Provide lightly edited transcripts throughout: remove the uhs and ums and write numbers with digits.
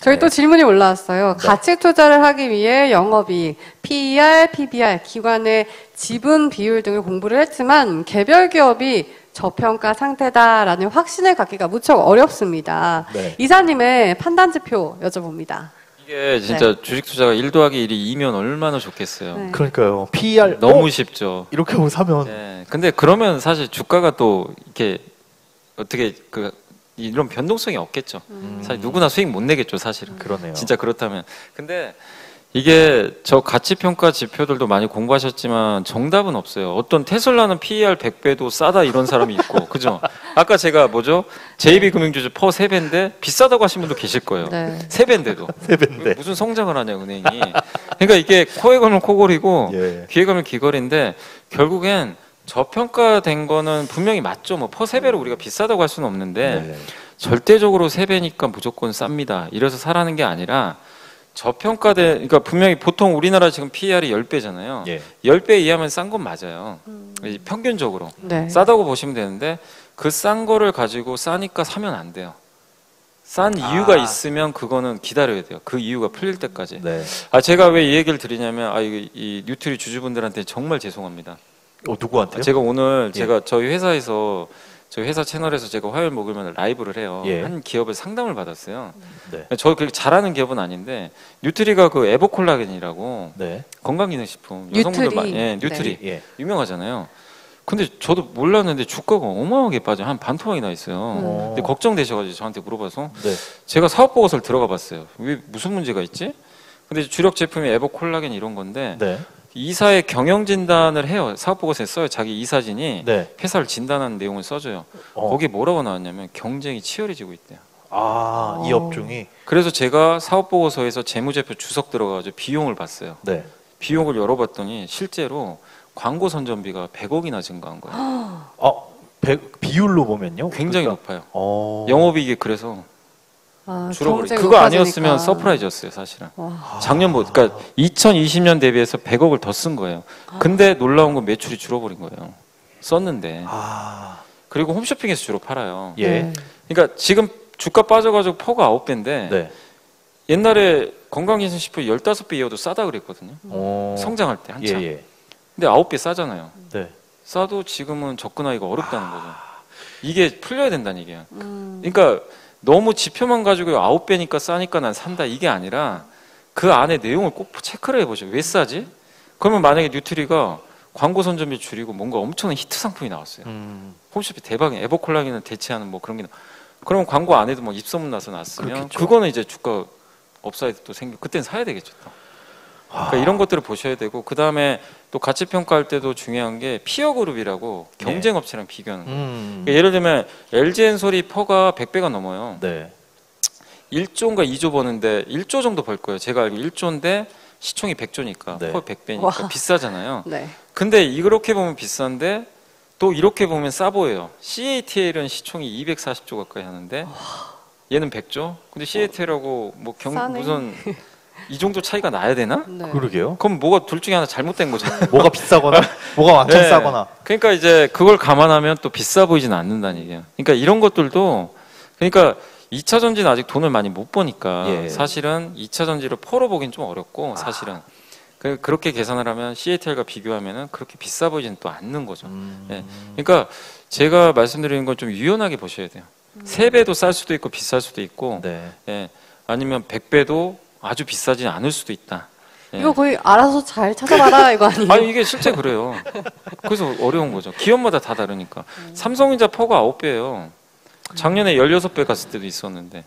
저희 또 질문이 올라왔어요. 가치 투자를 하기 위해 영업이익, PER, PBR, 기관의 지분 비율 등을 공부를 했지만 개별 기업이 저평가 상태다라는 확신을 갖기가 무척 어렵습니다. 네. 이사님의 판단 지표 여쭤봅니다. 이게 진짜 주식 투자가 1 더하기 1이 2면 얼마나 좋겠어요. 네. 그러니까요. PER 너무 쉽죠. 이렇게 하고 사면 네. 근데 그러면 사실 주가가 또 이렇게 어떻게 이런 변동성이 없겠죠. 사실 누구나 수익 못 내겠죠, 사실은. 그러네요. 진짜 그렇다면. 근데 이게 저 가치평가 지표들도 많이 공부하셨지만 정답은 없어요. 어떤 테슬라는 PER 100배도 싸다 이런 사람이 있고, 그죠? 아까 제가 JB금융주주 퍼 3배인데 비싸다고 하신 분도 계실 거예요. 네. 3배인데도. 3배인데. 무슨 성장을 하냐, 은행이. 그러니까 이게 코에 걸면 코골이고 예. 귀에 걸면 귀걸인데 결국엔 저평가된 거는 분명히 맞죠. 뭐 퍼 3배로 우리가 비싸다고 할 수는 없는데 네. 절대적으로 3배니까 무조건 쌉니다. 이래서 사라는 게 아니라 저평가된, 그러니까 분명히 보통 우리나라 지금 PER이 10배잖아요. 예. 10배 이하면 싼 건 맞아요. 평균적으로. 네. 싸다고 보시면 되는데 그 싼 거를 가지고 싸니까 사면 안 돼요. 싼 이유가 있으면 그거는 기다려야 돼요. 그 이유가 풀릴 때까지. 네. 제가 왜 이 얘기를 드리냐면 이 뉴트리 주주분들한테 정말 죄송합니다. 누구한테요? 제가 오늘 예. 제가 저희 회사 채널에서 제가 화요일 목요일마다 라이브를 해요. 예. 한 기업을 상담을 받았어요. 네. 저 그렇게 잘하는 기업은 아닌데 뉴트리가 그 에버콜라겐이라고 네. 건강기능식품 뉴트리. 여성분들 많이 뉴트리 예. 유명하잖아요. 근데 저도 몰랐는데 주가가 어마어마하게 빠져 한 반토막이 나 있어요. 근데 걱정되셔가지고 저한테 물어봐서 네. 제가 사업 보고서를 들어가 봤어요. 왜 무슨 문제가 있지? 근데 주력 제품이 에버콜라겐 이런 건데 네. 이사의 경영 진단을 해요. 사업 보고서에 써요. 자기 이사진이 네. 회사를 진단하는 내용을 써줘요. 거기에 뭐라고 나왔냐면 경쟁이 치열해지고 있대요. 이 업종이. 그래서 제가 사업 보고서에서 재무제표 주석 들어가가지고 비용을 봤어요. 네. 비용을 열어봤더니 실제로 광고 선전비가 100억이나 증가한 거예요. 비율로 보면요. 굉장히 그러니까, 높아요. 영업이익이 그래서 줄어버려. 경쟁이 그거 높아지니까. 아니었으면 서프라이즈였어요, 사실은. 그러니까 2020년 대비해서 100억을 더 쓴 거예요. 근데 놀라운 건 매출이 줄어버린 거예요. 썼는데. 그리고 홈쇼핑에서 주로 팔아요. 예. 그러니까 지금 주가 빠져가지고 퍼가 9배인데 네. 옛날에 건강기능식품 15배 이어도 싸다 그랬거든요. 성장할 때 한참. 예. 근데 9배 싸잖아요. 네. 싸도 지금은 접근하기가 어렵다는 거죠. 이게 풀려야 된다는 얘기예요. 그러니까 너무 지표만 가지고 9배니까 싸니까 난 산다 이게 아니라 그 안에 내용을 꼭 체크를 해보죠. 왜 싸지? 그러면 만약에 뉴트리가 광고 선전비 줄이고 뭔가 엄청난 히트 상품이 나왔어요. 홈쇼핑 대박이에요. 에버콜라겐을 대체하는 뭐 그런 게 그러면 광고 안 해도 뭐 입소문 나서 났으면 그렇겠죠. 그거는 이제 주가 업사이드 또 생기고 그때는 사야 되겠죠. 또. 그러니까 이런 것들을 보셔야 되고 그 다음에 또 가치 평가할 때도 중요한 게 피어 그룹이라고 경쟁 업체랑 비교하는 거예요. 그러니까 예를 들면 LG엔솔이 퍼가 100배가 넘어요. 네. 1조인가 2조 버는데 1조 정도 벌 거예요. 제가 알기로 1조인데 시총이 100조니까 네. 퍼 100배니까 와. 비싸잖아요. 네. 근데 이렇게 보면 비싼데 또 이렇게 보면 싸 보여요. CATL은 시총이 240조 가까이 하는데 얘는 100조? 근데 CATL하고 뭐 싸네. 무슨 이 정도 차이가 나야 되나? 네. 그러게요. 그럼 뭐가 둘 중에 하나 잘못된 거잖아요. 뭐가 비싸거나 뭐가 완전 네. 싸거나. 그러니까 이제 그걸 감안하면 또 비싸 보이지는 않는다는 얘기예요. 그러니까 이런 것들도 그러니까 2차 전지는 아직 돈을 많이 못 버니까 예. 사실은 2차 전지를 퍼로 보긴 좀 어렵고 사실은 그렇게 계산을 하면 CATL과 비교하면은 그렇게 비싸 보이지는 또 않는 거죠. 예. 그러니까 제가 말씀드리는 건 좀 유연하게 보셔야 돼요. 3배도 쌀 수도 있고 비쌀 수도 있고 네. 예. 아니면 100배도 아주 비싸지 않을 수도 있다. 예. 이거 거의 알아서 잘 찾아봐라 이거 아니에요? 아니 이게 실제 그래요. 그래서 어려운 거죠. 기업마다 다 다르니까. 삼성전자 퍼가 9배예요. 작년에 16배 갔을 때도 있었는데.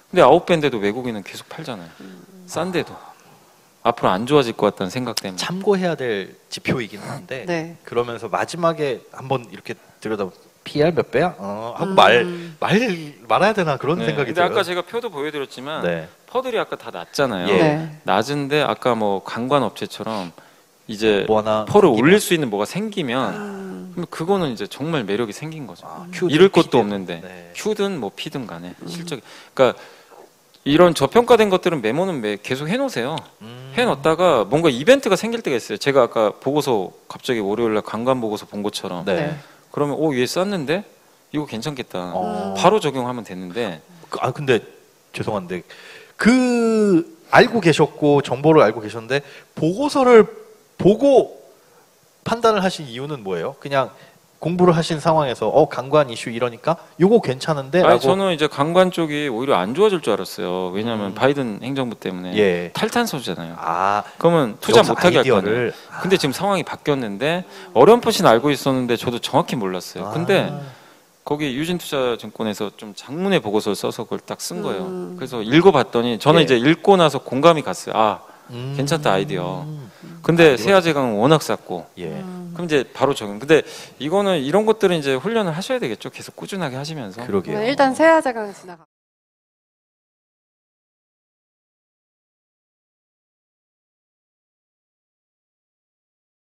근데 9배인데도 외국인은 계속 팔잖아요. 싼데도. 앞으로 안 좋아질 것 같다는 생각 때문에. 참고해야 될 지표이긴 한데 네. 그러면서 마지막에 한번 이렇게 들여다 PR 몇 배야? 하고 말아야 되나 그런 네. 생각이 근데 들어요. 아까 제가 표도 보여드렸지만 네. 퍼들이 아까 다 낮잖아요. 예. 네. 낮은데 아까 뭐 관관 업체처럼 이제 뭐 하나 퍼를 생기면. 올릴 수 있는 뭐가 생기면 그럼 그거는 이제 정말 매력이 생긴 거죠. 큐든 잃을 것도 피든. 없는데 네. 큐든 뭐 피든 간에 실적이 그러니까 이런 저평가된 것들은 메모는 계속 해놓으세요. 해놓다가 뭔가 이벤트가 생길 때가 있어요. 제가 아까 보고서 갑자기 월요일날 관관 보고서 본 것처럼 네. 그러면 얘 쌌는데 이거 괜찮겠다. 어. 바로 적용하면 되는데 근데 죄송한데 그 알고 계셨고 정보를 알고 계셨는데 보고서를 보고 판단을 하신 이유는 뭐예요? 그냥 공부를 하신 상황에서 강관 이슈 이러니까 요거 괜찮은데? 아니, 저는 이제 강관 쪽이 오히려 안 좋아질 줄 알았어요. 왜냐하면 바이든 행정부 때문에 예. 탈탄소잖아요. 아, 그러면 투자 여기서 못하게 할 거예요. 아이디어를 근데 지금 상황이 바뀌었는데 어렴풋이 알고 있었는데 저도 정확히 몰랐어요. 근데 거기 유진투자증권에서 좀 장문의 보고서를 써서 그걸 딱 쓴 거예요. 그래서 읽어봤더니 저는 예. 이제 읽고 나서 공감이 갔어요. 아, 괜찮다 아이디어. 근데 세아제강은 워낙 쌌고 예. 그럼 이제 바로 적용. 근데 이거는 이런 것들은 이제 훈련을 하셔야 되겠죠. 계속 꾸준하게 하시면서. 그러게요. 일단 세아제강 지나가.